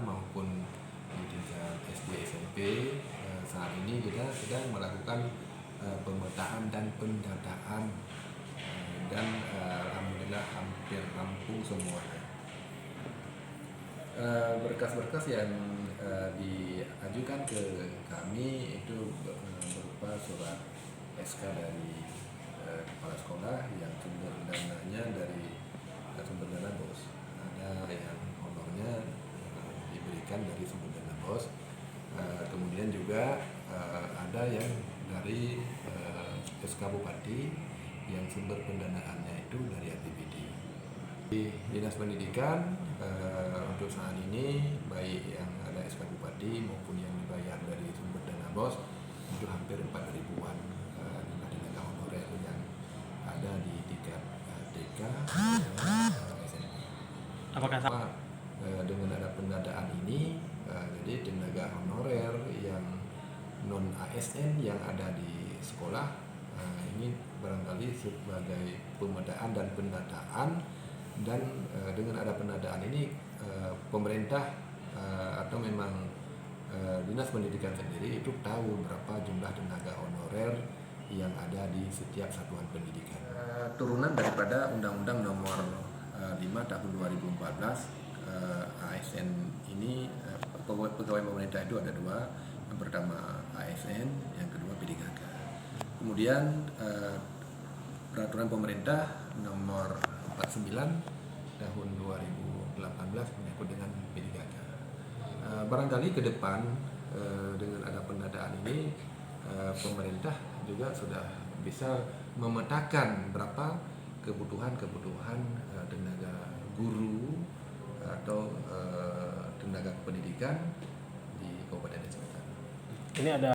maupun di tingkat SD SMP. Saat ini kita sedang melakukan pemetaan dan pendataan, dan alhamdulillah hampir rampung semuanya. Berkas-berkas yang diajukan ke kami itu berupa surat SK dari kepala sekolah yang sumber dananya dari sumber dana BOS. Ada yang honornya diberikan dari sumber dana BOS. Kemudian juga ada yang dari SK Bupati yang sumber pendanaannya itu dari APBD. Di Dinas Pendidikan untuk saat ini baik yang ada SK Bupati maupun yang dibayar dari sumber dana BOS itu hampir 4.000-an tenaga honorer yang ada di tingkat TK dan SMP. Apakah Dengan ada pendataan ini, jadi tenaga honorer yang non ASN yang ada di sekolah ini barangkali sebagai pemetaan dan pendataan, dan dengan ada pendataan ini pemerintah atau memang Dinas Pendidikan sendiri itu tahu berapa jumlah tenaga honorer yang ada di setiap satuan pendidikan. Turunan daripada Undang-Undang Nomor 5 Tahun 2014, ASN ini pegawai pemerintah itu ada dua. Yang pertama ASN, yang kedua P3K. Kemudian peraturan pemerintah nomor 49 tahun 2018 menyangkut dengan P3K. Barangkali ke depan dengan ada pendataan ini pemerintah juga sudah bisa memetakan berapa kebutuhan tenaga guru atau tenaga pendidikan di Kabupaten Aceh Selatan. ini ada